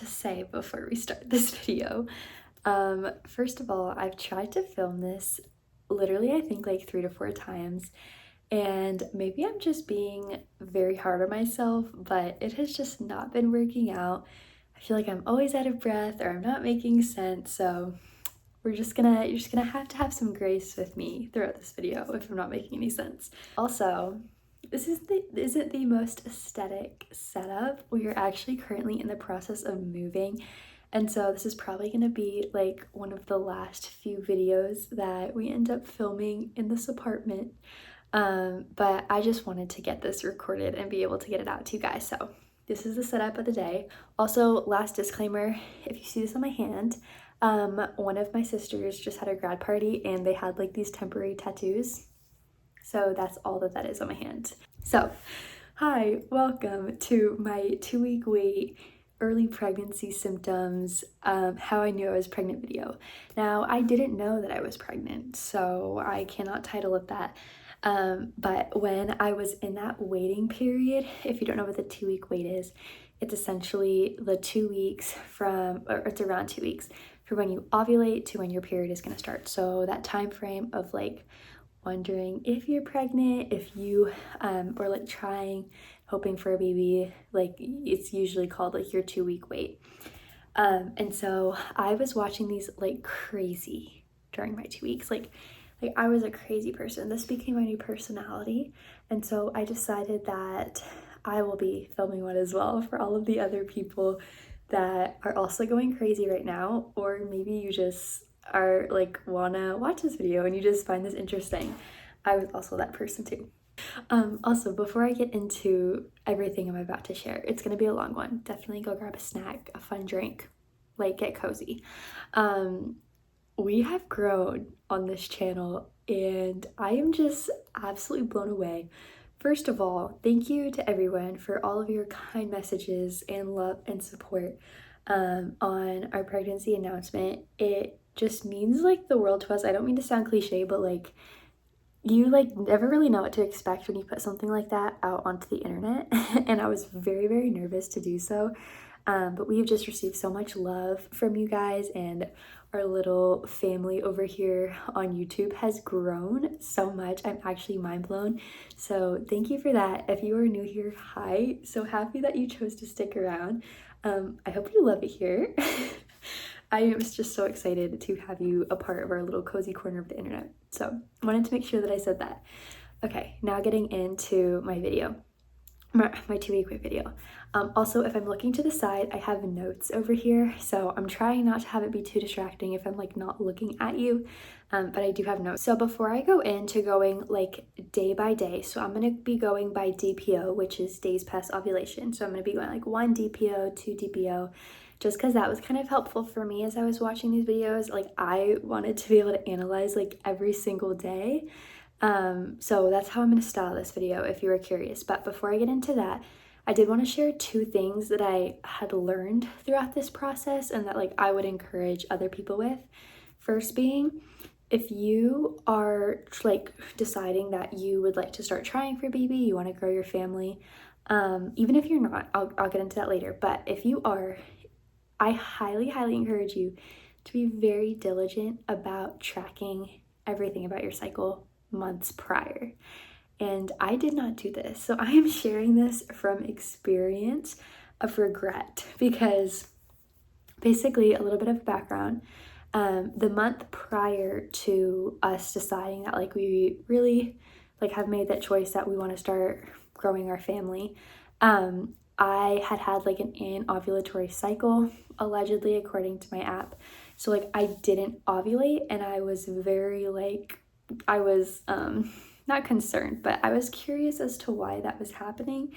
to say before we start this video. First of all, I've tried to film this literally I think like 3 to 4 times, and maybe I'm just being very hard on myself, but it has just not been working out. I feel like I'm always out of breath or I'm not making sense, so you're just gonna have to have some grace with me throughout this video if I'm not making any sense. Also, this isn't the most aesthetic setup. We are actually currently in the process of moving, and so this is probably gonna be like one of the last few videos that we end up filming in this apartment. But I just wanted to get this recorded and be able to get it out to you guys. So this is the setup of the day. Also, last disclaimer, if you see this on my hand, one of my sisters just had a grad party and they had like these temporary tattoos. So that's all that is on my hand. So, hi, welcome to my 2-week wait, early pregnancy symptoms, how I knew I was pregnant video. Now, I didn't know that I was pregnant, so I cannot title it that. But when I was in that waiting period, if you don't know what the 2-week wait is, it's essentially the 2 weeks or it's around 2 weeks from when you ovulate to when your period is going to start. So that time frame of like wondering if you're pregnant, if you or like hoping for a baby, like it's usually called like your 2-week wait. And so I was watching these like crazy during my 2 weeks. Like I was a crazy person. This became my new personality. And so I decided that I will be filming one as well for all of the other people that are also going crazy right now, or maybe you just are like wanna watch this video and you just find this interesting. I was also that person too. Also, before I get into everything I'm about to share, it's gonna be a long one. Definitely go grab a snack, a fun drink, like get cozy. We have grown on this channel and I am just absolutely blown away. First of all, thank you to everyone for all of your kind messages and love and support on our pregnancy announcement. It just means like the world to us. I don't mean to sound cliche, but like you like never really know what to expect when you put something like that out onto the internet. And I was very, very nervous to do so. But we've just received so much love from you guys, and our little family over here on YouTube has grown so much. I'm actually mind blown. So thank you for that. If you are new here, hi. So happy that you chose to stick around. I hope you love it here. I am just so excited to have you a part of our little cozy corner of the internet. So wanted to make sure that I said that. Okay, now getting into my video. My 2-week wait video. Also, if I'm looking to the side, I have notes over here, so I'm trying not to have it be too distracting if I'm like not looking at you, but I do have notes. So before I go into going like day by day, so I'm gonna be going by DPO, which is days past ovulation. So I'm gonna be going like 1 DPO, 2 DPO, just because that was kind of helpful for me as I was watching these videos. Like I wanted to be able to analyze like every single day. So that's how I'm going to style this video if you were curious. But before I get into that, I did want to share 2 things that I had learned throughout this process and that like I would encourage other people with. First being, if you are like deciding that you would like to start trying for a baby, you want to grow your family, even if you're not, I'll get into that later. But if you are, I highly, highly encourage you to be very diligent about tracking everything about your cycle months prior. And I did not do this, so I am sharing this from experience of regret, because basically, a little bit of background, the month prior to us deciding that like we really like have made that choice that we want to start growing our family, I had like an anovulatory cycle, allegedly, according to my app. So like I didn't ovulate, and I was very like, I was not concerned, but I was curious as to why that was happening,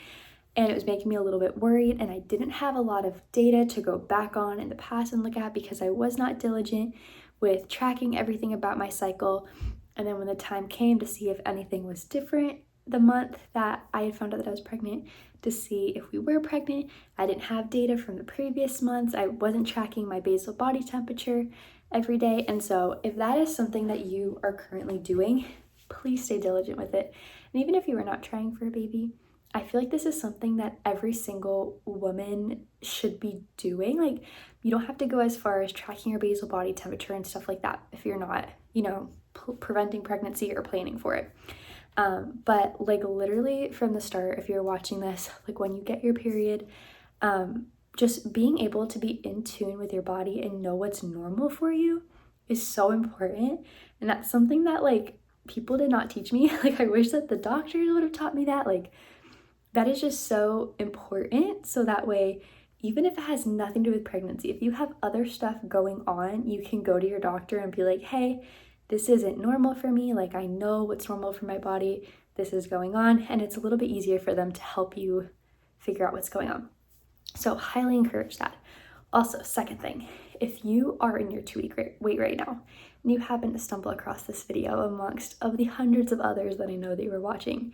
and it was making me a little bit worried, and I didn't have a lot of data to go back on in the past and look at because I was not diligent with tracking everything about my cycle. And then when the time came to see if anything was different the month that I had found out that I was pregnant, to see if we were pregnant, I didn't have data from the previous months. I wasn't tracking my basal body temperature every day. And so if that is something that you are currently doing, please stay diligent with it. And even if you are not trying for a baby, I feel like this is something that every single woman should be doing. Like, you don't have to go as far as tracking your basal body temperature and stuff like that if you're not, you know, preventing pregnancy or planning for it. But like literally from the start, if you're watching this, like when you get your period, just being able to be in tune with your body and know what's normal for you is so important. And that's something that like people did not teach me. Like, I wish that the doctors would have taught me that. Like, that is just so important. So that way, even if it has nothing to do with pregnancy, if you have other stuff going on, you can go to your doctor and be like, hey, this isn't normal for me. Like, I know what's normal for my body. This is going on. And it's a little bit easier for them to help you figure out what's going on. So highly encourage that. Also, second thing, if you are in your 2-week wait right now, and you happen to stumble across this video amongst of the hundreds of others that I know that you were watching,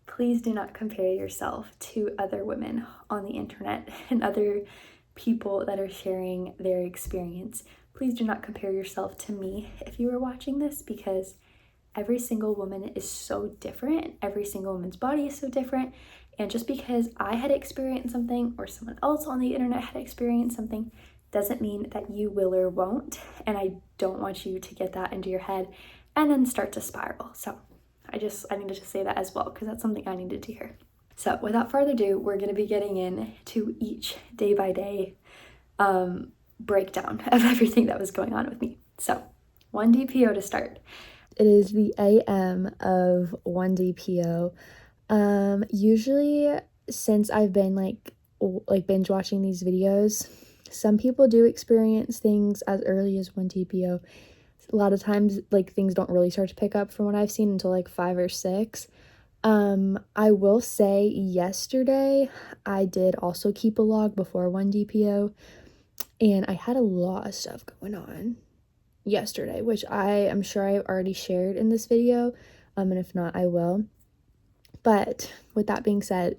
please do not compare yourself to other women on the internet and other people that are sharing their experience. Please do not compare yourself to me if you are watching this, because every single woman is so different. Every single woman's body is so different. And just because I had experienced something or someone else on the internet had experienced something doesn't mean that you will or won't. And I don't want you to get that into your head and then start to spiral. So I needed to say that as well, because that's something I needed to hear. So without further ado, we're going to be getting into each day by day breakdown of everything that was going on with me. So 1 DPO to start. It is the AM of 1 DPO. Usually, since I've been like binge watching these videos, some people do experience things as early as 1 DPO. A lot of times, like, things don't really start to pick up from what I've seen until like 5 or 6. I will say yesterday I did also keep a log before 1 DPO, and I had a lot of stuff going on yesterday, which I am sure I've already shared in this video, and if not, I will. But with that being said,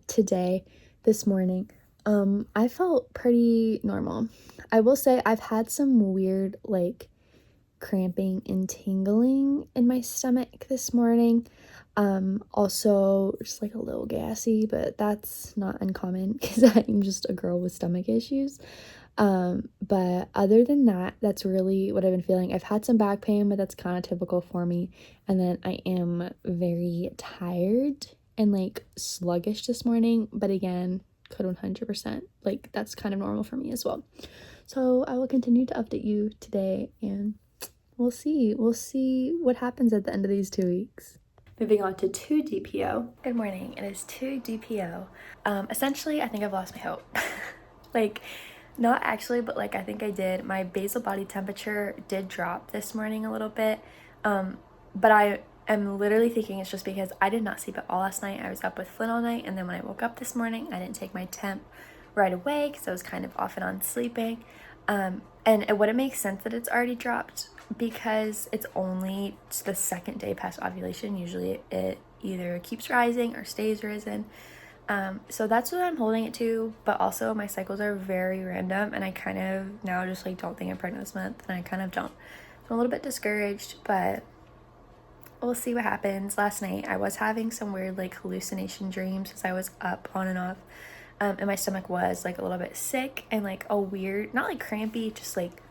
this morning, I felt pretty normal. I will say I've had some weird, like, cramping and tingling in my stomach this morning. Also just like a little gassy, but that's not uncommon because I'm just a girl with stomach issues. But other than that, that's really what I've been feeling. I've had some back pain, but that's kind of typical for me. And then I am very tired and like sluggish this morning, but again, could 100%, like, that's kind of normal for me as well. So I will continue to update you today, and we'll see what happens at the end of these 2 weeks. Moving on to 2 DPO. Good morning. It is 2 DPO. Essentially, I think I've lost my hope. Like, not actually, but like I think I did. My basal body temperature did drop this morning a little bit. But I am literally thinking it's just because I did not sleep at all last night. I was up with Flynn all night, and then when I woke up this morning, I didn't take my temp right away because I was kind of off and on sleeping. And it wouldn't make sense that it's already dropped because it's only the second day past ovulation. Usually it either keeps rising or stays risen. So that's what I'm holding it to, but also my cycles are very random, and I kind of now just like don't think I'm pregnant this month, and I kind of don't. So I'm a little bit discouraged, but we'll see what happens. Last night I was having some weird like hallucination dreams as I was up on and off, and my stomach was like a little bit sick and like a weird, not like crampy, just like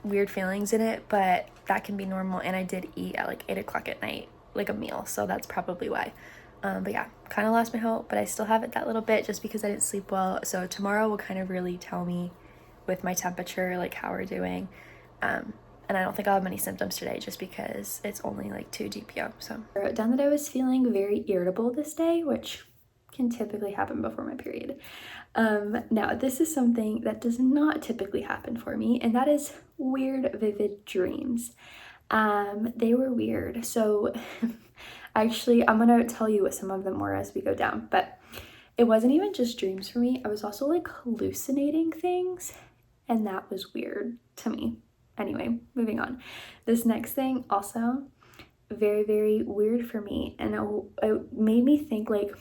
weird feelings in it, but that can be normal. And I did eat at like 8 o'clock at night, like a meal, so that's probably why. But yeah, kind of lost my hope, but I still have it that little bit just because I didn't sleep well. So tomorrow will kind of really tell me with my temperature, like how we're doing. And I don't think I'll have many symptoms today just because it's only like 2 DPO. So I wrote down that I was feeling very irritable this day, which can typically happen before my period. Now this is something that does not typically happen for me, and that is weird, vivid dreams. They were weird. So actually, I'm gonna tell you what some of them were as we go down, but it wasn't even just dreams for me. I was also like hallucinating things, and that was weird to me. Anyway, moving on. This next thing also very, very weird for me, and it made me think like,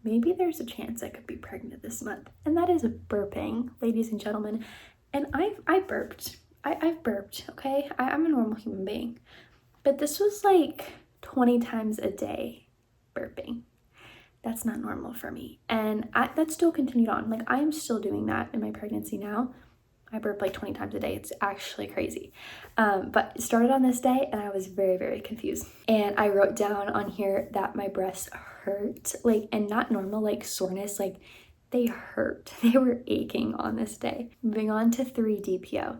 maybe there's a chance I could be pregnant this month, and that is burping, ladies and gentlemen. And I burped. I've burped, okay? I'm a normal human being. But this was like 20 times a day burping. that's not normal for me. And that still continued on. Like, I am still doing that in my pregnancy now. I burp like 20 times a day. It's actually crazy. But it started on this day and I was very, very confused. And I wrote down on here that my breasts hurt, like, and not normal, like soreness, like they hurt. They were aching on this day. Moving on to 3 DPO.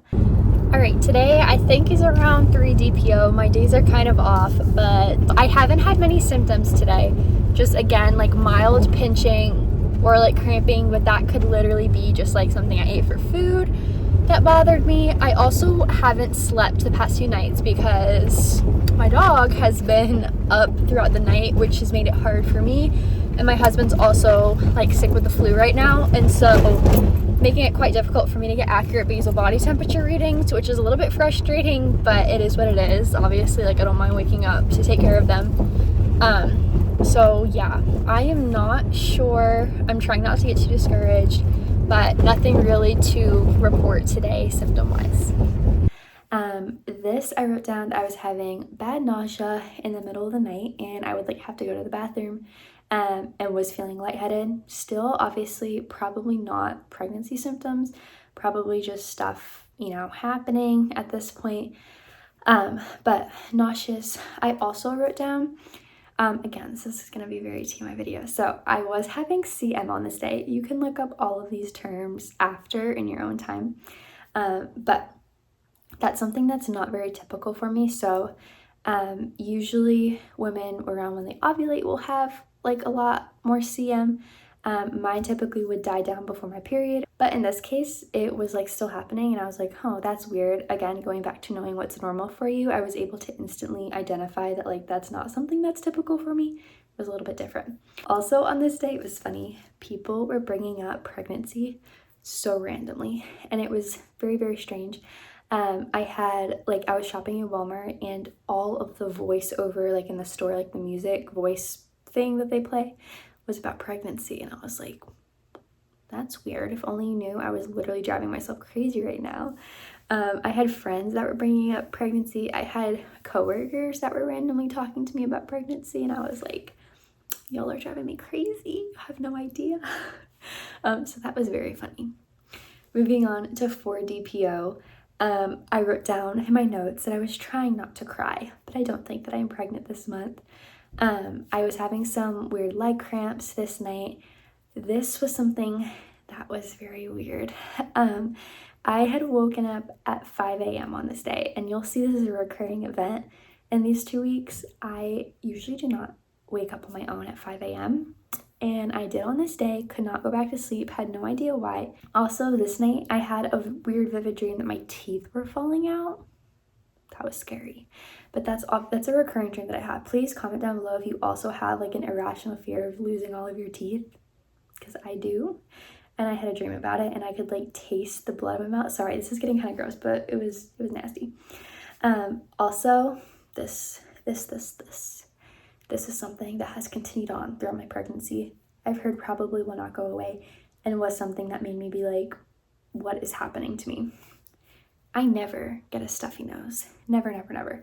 All right, today I think is around 3 DPO. My days are kind of off, but I haven't had many symptoms today. Just again, like mild pinching or like cramping, but that could literally be just like something I ate for food that bothered me. I also haven't slept the past few nights because my dog has been up throughout the night, which has made it hard for me. And my husband's also like sick with the flu right now, and so making it quite difficult for me to get accurate basal body temperature readings, which is a little bit frustrating, but it is what it is. Obviously, like, I don't mind waking up to take care of them. So yeah, I am not sure. I'm trying not to get too discouraged, but nothing really to report today symptom-wise. This I wrote down that I was having bad nausea in the middle of the night, and I would like have to go to the bathroom, and was feeling lightheaded. Still, obviously, probably not pregnancy symptoms, probably just stuff, you know, happening at this point. But nauseous. I also wrote down, again, this is going to be very TMI video. So I was having CM on this day. You can look up all of these terms after in your own time. But that's something that's not very typical for me. So usually women around when they ovulate will have like a lot more CM. Mine typically would die down before my period, but in this case it was like still happening, and I was like, oh, that's weird. Again, going back to knowing what's normal for you, I was able to instantly identify that like that's not something that's typical for me. It was a little bit different. Also on this day, it was funny, people were bringing up pregnancy so randomly, and it was very, very strange. I was shopping in Walmart, and all of the voiceover, like in the store, like the music voice thing that they play was about pregnancy, and I was like, that's weird. If only you knew, I was literally driving myself crazy right now. I had friends that were bringing up pregnancy. I had coworkers that were randomly talking to me about pregnancy, and I was like, y'all are driving me crazy. I have no idea. So that was very funny. Moving on to 4 DPO. I wrote down in my notes that I was trying not to cry, but I don't think that I'm pregnant this month. I was having some weird leg cramps this night. This was something that was very weird. I had woken up at 5 a.m. on this day, and you'll see this is a recurring event in these 2 weeks. I usually do not wake up on my own at 5 a.m. and I did on this day, could not go back to sleep, had no idea why. Also, this night I had a weird vivid dream that my teeth were falling out. That was scary. But that's a recurring dream that I have. Please comment down below if you also have like an irrational fear of losing all of your teeth, because I do. And I had a dream about it, and I could like taste the blood in my mouth. Sorry, this is getting kind of gross, but it was nasty. Also, this is something that has continued on throughout my pregnancy. I've heard probably will not go away, and was something that made me be like, what is happening to me? I never get a stuffy nose. Never, never, never.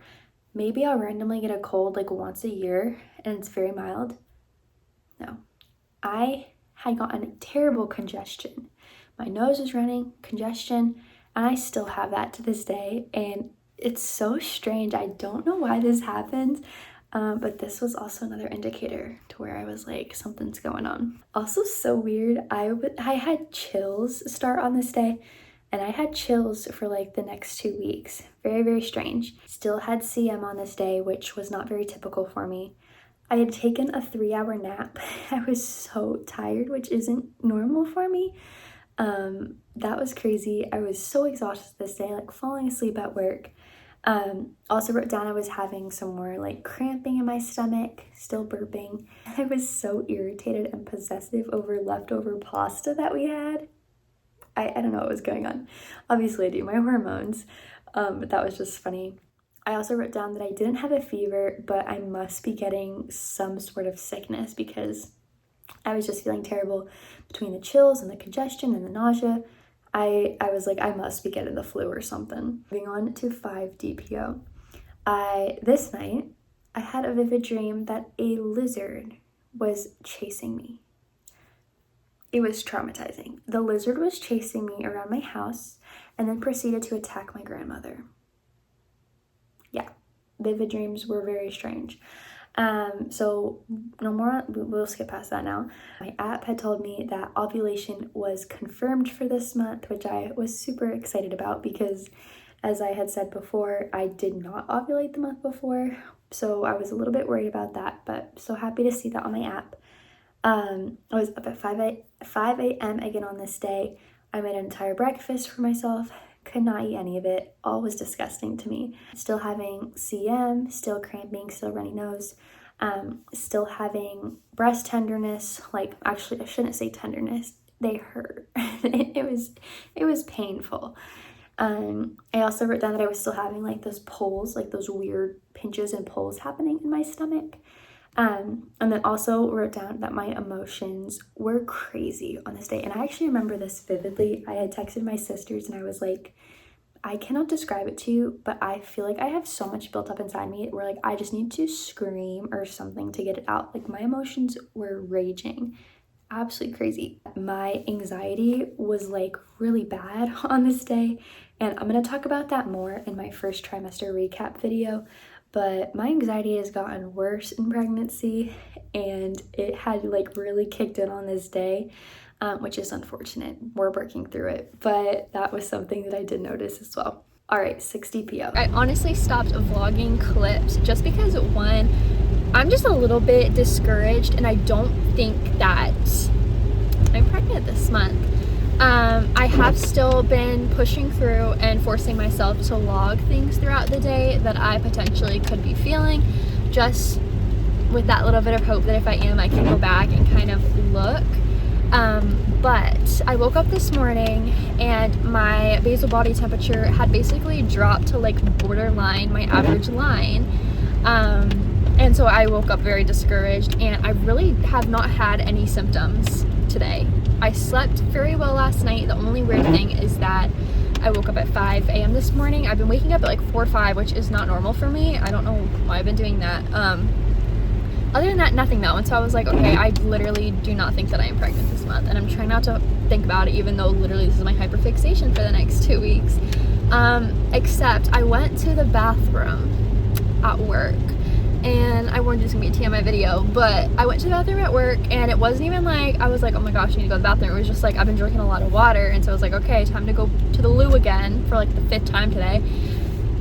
Maybe I'll randomly get a cold like once a year, and it's very mild. No. I had gotten terrible congestion. My nose was running, congestion, and I still have that to this day, and it's so strange. I don't know why this happens. But this was also another indicator to where I was like, something's going on. Also so weird, I had chills start on this day, and I had chills for like the next 2 weeks. Very, very strange. Still had CM on this day, which was not very typical for me. I had taken a 3-hour nap. I was so tired, which isn't normal for me. That was crazy. I was so exhausted this day, like falling asleep at work. Also wrote down I was having some more like cramping in my stomach, still burping. I was so irritated and possessive over leftover pasta that we had. I don't know what was going on. Obviously I do, my hormones, but that was just funny. I also wrote down that I didn't have a fever, but I must be getting some sort of sickness because I was just feeling terrible between the chills and the congestion and the nausea. I was like, I must be getting the flu or something. Moving on to 5 DPO. This night, I had a vivid dream that a lizard was chasing me. It was traumatizing. The lizard was chasing me around my house and then proceeded to attack my grandmother. Yeah, vivid dreams were very strange. So no more, we'll skip past that now. My app had told me that ovulation was confirmed for this month, which I was super excited about because, as I had said before, I did not ovulate the month before. So I was a little bit worried about that, but so happy to see that on my app. I was up at 5 a.m. again on this day. I made an entire breakfast for myself. Could not eat any of it. All was disgusting to me. Still having CM, still cramping, still runny nose, still having breast tenderness. Like, actually, I shouldn't say tenderness. They hurt. It was painful. I also wrote down that I was still having like those pulls, like those weird pinches and pulls happening in my stomach. And then also wrote down that my emotions were crazy on this day. And I actually remember this vividly. I had texted my sisters and I was like, I cannot describe it to you, but I feel like I have so much built up inside me where like I just need to scream or something to get it out. Like my emotions were raging. Absolutely crazy. My anxiety was like really bad on this day. And I'm going to talk about that more in my first trimester recap video. But my anxiety has gotten worse in pregnancy and it had like really kicked in on this day, which is unfortunate. We're working through it, but that was something that I did notice as well. All right, 6 DPO. I honestly stopped vlogging clips just because, one, I'm just a little bit discouraged and I don't think that I'm pregnant this month. I have still been pushing through and forcing myself to log things throughout the day that I potentially could be feeling, just with that little bit of hope that if I am, I can go back and kind of look. But I woke up this morning and my basal body temperature had basically dropped to like borderline my average line. And so I woke up very discouraged and I really have not had any symptoms today. I slept very well last night. The only weird thing is that I woke up at 5 a.m. this morning. I've been waking up at like 4 or 5, which is not normal for me. I don't know why I've been doing that. Other than that, nothing though. And so I was like, okay, I literally do not think that I am pregnant this month. And I'm trying not to think about it, even though literally this is my hyperfixation for the next 2 weeks. Except I went to the bathroom at work. And I warned you this is gonna be a TMI video, but I went to the bathroom at work and it wasn't even like, I was like, oh my gosh, I need to go to the bathroom. It was just like, I've been drinking a lot of water. And so I was like, okay, time to go to the loo again for like the 5th time today.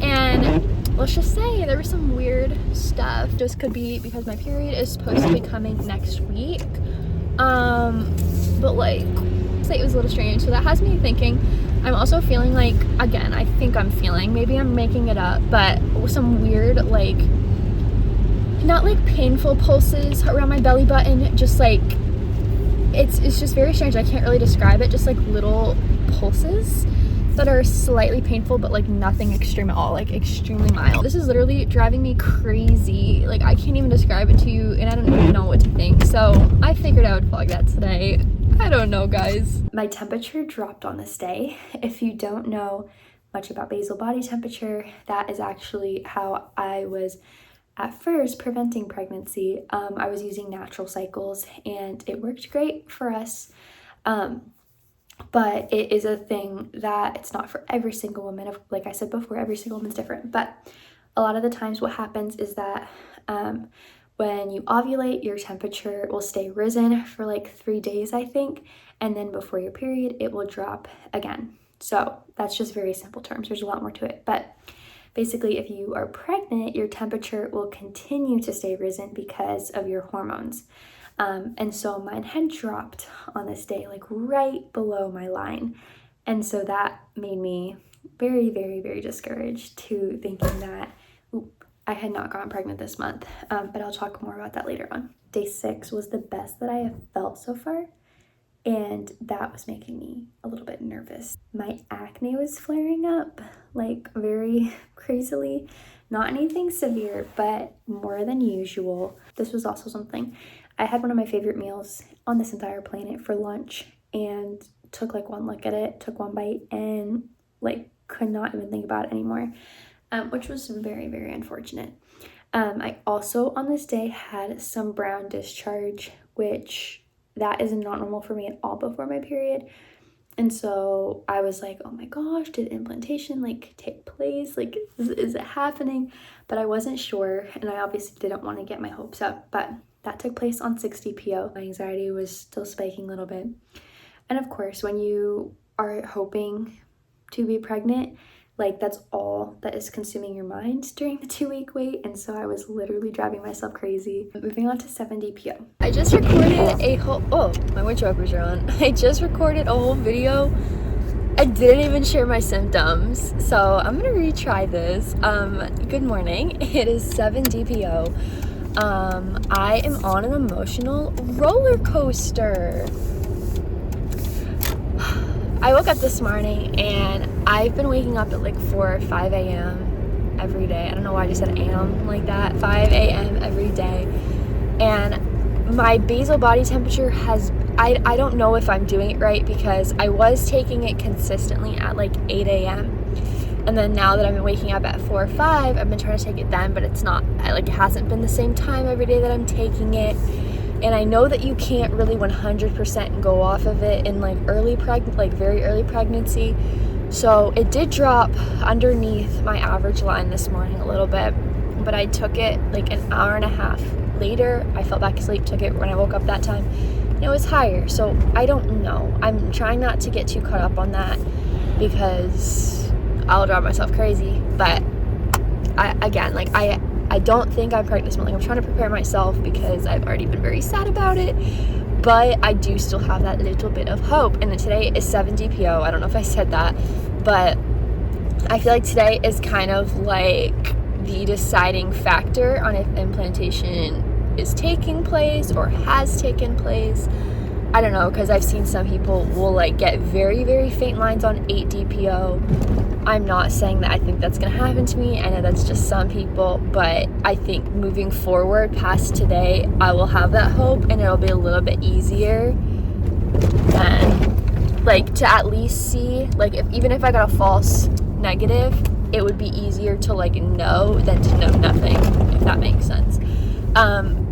And let's just say there was some weird stuff. Just could be because my period is supposed to be coming next week. But like, say it was a little strange. So that has me thinking, I'm also feeling like, again, I think I'm feeling, maybe I'm making it up, but some weird like, not like painful pulses around my belly button, just like it's just very strange. I can't really describe it, just like little pulses that are slightly painful but like nothing extreme at all, like extremely mild. This is literally driving me crazy. Like I can't even describe it to you and I don't even know what to think. So I figured I would vlog that today. I don't know, guys. My temperature dropped on this day. If you don't know much about basal body temperature, that is actually how I was at first preventing pregnancy. I was using natural cycles and it worked great for us. But it is a thing that it's not for every single woman. Like I said before, every single woman's different. But a lot of the times what happens is that when you ovulate, your temperature will stay risen for like 3 days, I think. And then before your period, it will drop again. So that's just very simple terms. There's a lot more to it. But basically, if you are pregnant, your temperature will continue to stay risen because of your hormones. And so mine had dropped on this day, like right below my line. And so that made me very, very, very discouraged to thinking that I had not gotten pregnant this month. But I'll talk more about that later on. Day 6 was the best that I have felt so far. And that was making me a little bit nervous. My acne was flaring up like very crazily. Not anything severe, but more than usual. This was also something. I had one of my favorite meals on this entire planet for lunch and took like one look at it, took one bite, and like could not even think about it anymore, which was very, very unfortunate. I also on this day had some brown discharge, which that is not normal for me at all before my period. And so I was like, oh my gosh, did implantation like take place? Like, is it happening? But I wasn't sure, and I obviously didn't want to get my hopes up, but that took place on 6 DPO. My anxiety was still spiking a little bit. And of course, when you are hoping to be pregnant, like that's all that is consuming your mind during the 2-week wait. And so I was literally driving myself crazy. Moving on to 7 DPO. I just recorded a whole, oh, my winch wipers are on. I just recorded a whole video. I didn't even share my symptoms, so I'm gonna retry this. Good morning. It is 7 DPO. I am on an emotional roller coaster. I woke up this morning and I've been waking up at like 4 or 5 a.m. every day. I don't know why I just said am like that. 5 a.m. every day. And my basal body temperature has, I don't know if I'm doing it right, because I was taking it consistently at like 8 a.m. And then now that I've been waking up at 4 or 5, I've been trying to take it then, but it's not, like it hasn't been the same time every day that I'm taking it. And I know that you can't really 100% go off of it in like very early pregnancy. So it did drop underneath my average line this morning a little bit, but I took it like an hour and a half later. I fell back asleep, took it when I woke up that time, and it was higher. So I don't know. I'm trying not to get too caught up on that because I'll drive myself crazy. But I don't think I'm pregnant this morning. I'm trying to prepare myself because I've already been very sad about it, but I do still have that little bit of hope. And today is 7 DPO. I don't know if I said that, but I feel like today is kind of like the deciding factor on if implantation is taking place or has taken place. I don't know, because I've seen some people will like get very, very faint lines on 8 DPO. I'm not saying that I think that's going to happen to me. I know that's just some people, but I think moving forward past today, I will have that hope and it'll be a little bit easier than like to at least see, like even if I got a false negative, it would be easier to like know than to know nothing, if that makes sense.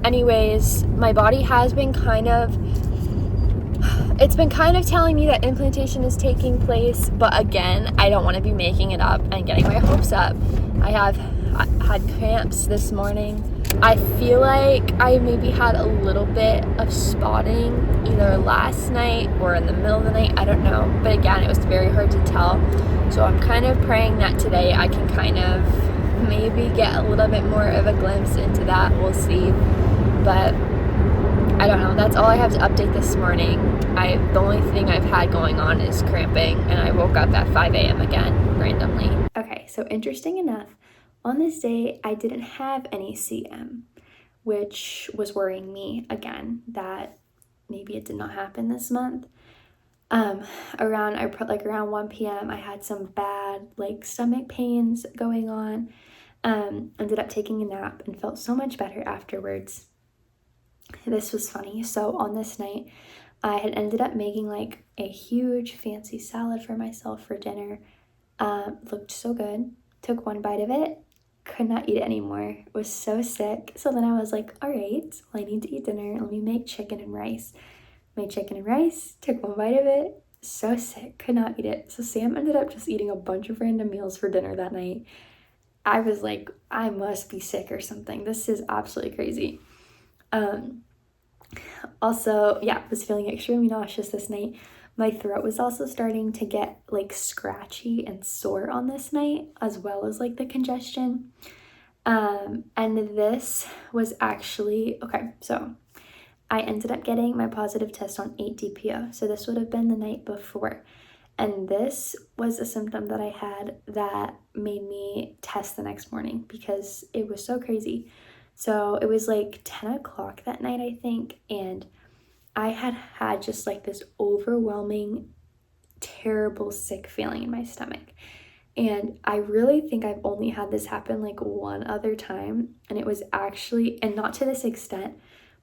Anyways, my body has been it's been kind of telling me that implantation is taking place, but again, I don't want to be making it up and getting my hopes up. I have had cramps this morning. I feel like I maybe had a little bit of spotting either last night or in the middle of the night. I don't know. But again, it was very hard to tell. So I'm kind of praying that today I can kind of maybe get a little bit more of a glimpse into that. We'll see. But I don't know. That's all I have to update this morning. The only thing I've had going on is cramping, and I woke up at 5 a.m. again, randomly. Okay, so interesting enough, on this day, I didn't have any CM, which was worrying me again, that maybe it did not happen this month. Around 1 p.m., I had some bad, like, stomach pains going on. Ended up taking a nap and felt so much better afterwards. This was funny. So on this night, I had ended up making like a huge fancy salad for myself for dinner. Looked so good. Took one bite of it. Could not eat it anymore. Was so sick. So then I was like, all right, well, I need to eat dinner. Let me make chicken and rice. Made chicken and rice. Took one bite of it. So sick. Could not eat it. So Sam ended up just eating a bunch of random meals for dinner that night. I was like, I must be sick or something. This is absolutely crazy. Also, was feeling extremely nauseous this night. My throat was also starting to get like scratchy and sore on this night, as well as like the congestion. And this was actually, okay, so I ended up getting my positive test on 8 DPO. So this would have been the night before. And this was a symptom that I had that made me test the next morning because it was so crazy. So it was like 10 o'clock that night, I think, and I had just like this overwhelming, terrible, sick feeling in my stomach. And I really think I've only had this happen like one other time, and it was actually, and not to this extent,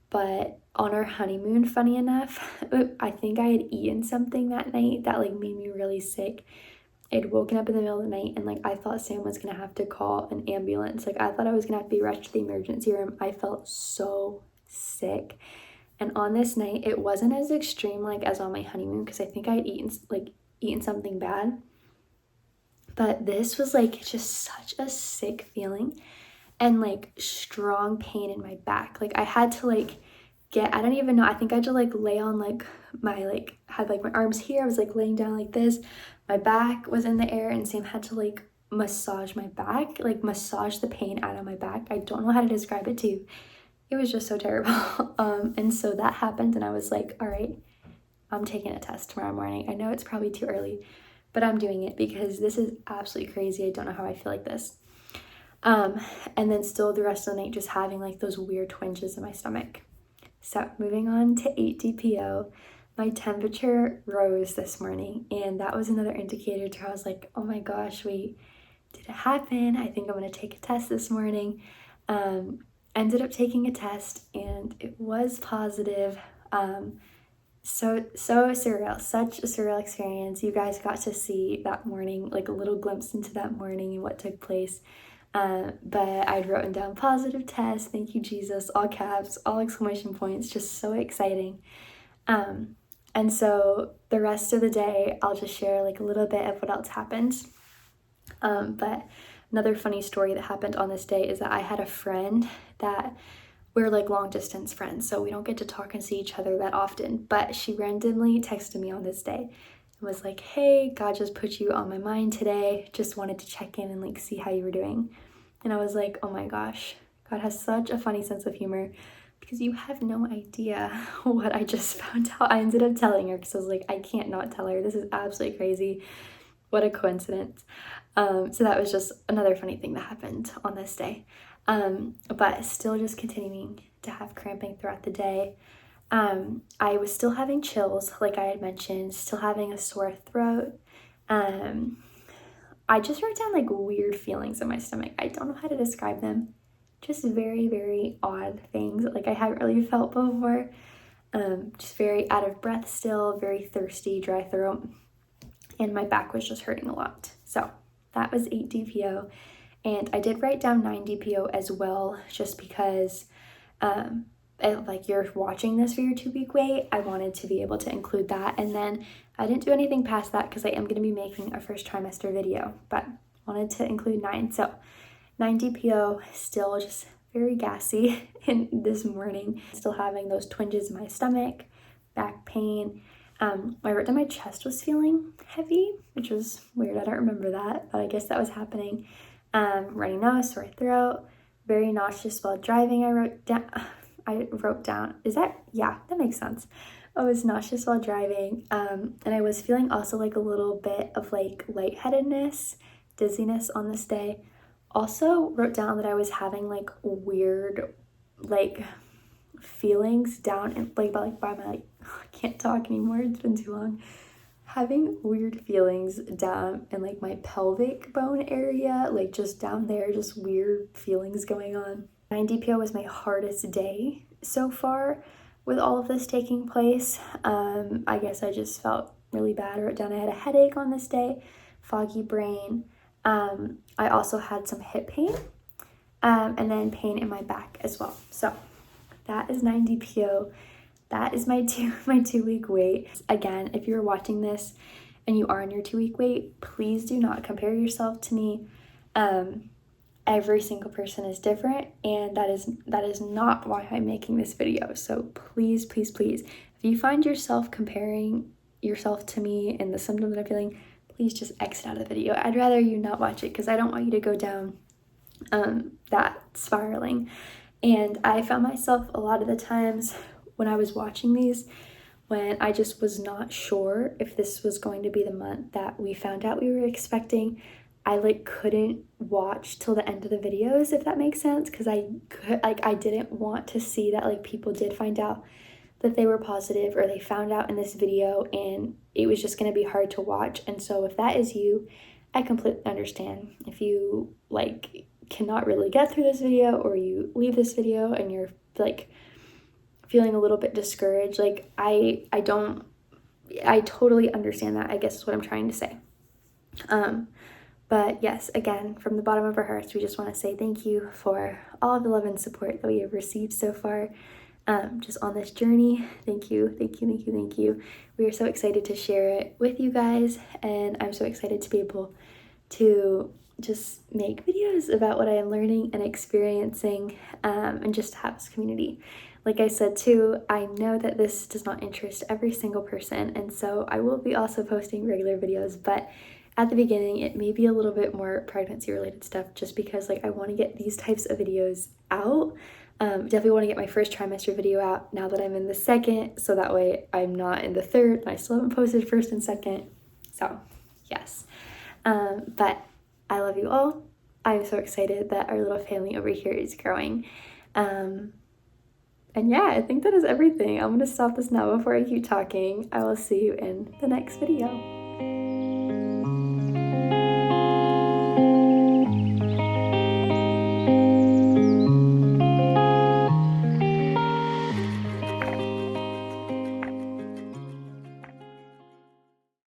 but on our honeymoon, funny enough, I think I had eaten something that night that like made me really sick. I'd woken up in the middle of the night and like I thought Sam was gonna have to call an ambulance. Like I thought I was gonna have to be rushed to the emergency room. I felt so sick. And on this night, it wasn't as extreme like as on my honeymoon because I think I had eaten something bad. But this was like just such a sick feeling and like strong pain in my back. Like I had to like I don't even know, I think I had to like lay on like had like my arms here. I was like laying down like this. My back was in the air and Sam had to like massage my back, like massage the pain out of my back. I don't know how to describe it to you. It was just so terrible. And so that happened and I was like, all right, I'm taking a test tomorrow morning. I know it's probably too early, but I'm doing it because this is absolutely crazy. I don't know how I feel like this. And then still the rest of the night just having like those weird twinges in my stomach. So moving on to 8 DPO, my temperature rose this morning and that was another indicator to I was like, oh my gosh, wait, did it happen? I think I'm gonna take a test this morning. Ended up taking a test and it was positive. So surreal, such a surreal experience. You guys got to see that morning, like a little glimpse into that morning and what took place. But I'd written down positive test, thank you Jesus, all caps, all exclamation points, just so exciting. And so the rest of the day, I'll just share like a little bit of what else happened. But another funny story that happened on this day is that I had a friend that we're like long distance friends, so we don't get to talk and see each other that often, but she randomly texted me on this day and was like, hey, God just put you on my mind today, just wanted to check in and like see how you were doing. And I was like, oh my gosh, God has such a funny sense of humor because you have no idea what I just found out. I ended up telling her because I was like, I can't not tell her, this is absolutely crazy, what a coincidence. So that was just another funny thing that happened on this day. But still just continuing to have cramping throughout the day. I was still having chills, like I had mentioned, still having a sore throat. I just wrote down like weird feelings in my stomach. I don't know how to describe them. Just very, very odd things like I haven't really felt before. Just very out of breath still, very thirsty, dry throat. And my back was just hurting a lot. So that was 8 DPO. And I did write down 9 DPO as well, just because like you're watching this for your 2-week wait, I wanted to be able to include that. And then I didn't do anything past that because I am going to be making a first trimester video, but wanted to include 9. So 9 DPO, still just very gassy in this morning, still having those twinges in my stomach, back pain. I wrote down my chest was feeling heavy, which was weird. I don't remember that, but I guess that was happening. Runny nose, sore throat, very nauseous while driving. I wrote down, yeah, that makes sense. I was nauseous while driving. And I was feeling also like a little bit of like lightheadedness, dizziness on this day. Also wrote down that I was having like weird, like feelings down and like by my I can't talk anymore, it's been too long. Having weird feelings down in like my pelvic bone area, like just down there, just weird feelings going on. 9 DPO was my hardest day so far with all of this taking place. I guess I just felt really bad. I wrote down I had a headache on this day, foggy brain. I also had some hip pain, and then pain in my back as well. So that is 9 DPO. That is my 2-week wait. Again, if you're watching this and you are on your 2-week wait, please do not compare yourself to me. Every single person is different, and that is not why I'm making this video. So please, please, please, if you find yourself comparing yourself to me and the symptoms that I'm feeling, please just exit out of the video. I'd rather you not watch it because I don't want you to go down that spiraling. And I found myself a lot of the times when I was watching these, when I just was not sure if this was going to be the month that we found out we were expecting, I like couldn't watch till the end of the videos, if that makes sense, because I didn't want to see that like people did find out that they were positive or they found out in this video and it was just going to be hard to watch. And so if that is you, I completely understand. If you like cannot really get through this video or you leave this video and you're like feeling a little bit discouraged, like I totally understand that, I guess is what I'm trying to say. But yes, again, from the bottom of our hearts, we just want to say thank you for all of the love and support that we have received so far, just on this journey. Thank you, thank you, thank you, thank you. We are so excited to share it with you guys, and I'm so excited to be able to just make videos about what I am learning and experiencing, and just have this community. Like I said too, I know that this does not interest every single person, and so I will be also posting regular videos, but at the beginning it may be a little bit more pregnancy related stuff, just because like I want to get these types of videos out. Definitely want to get my first trimester video out now that I'm in the second, so that way I'm not in the third and I still haven't posted first and second. So yes, but I love you all. I'm so excited that our little family over here is growing. And yeah, I think that is everything. I'm gonna stop this now before I keep talking. I will see you in the next video.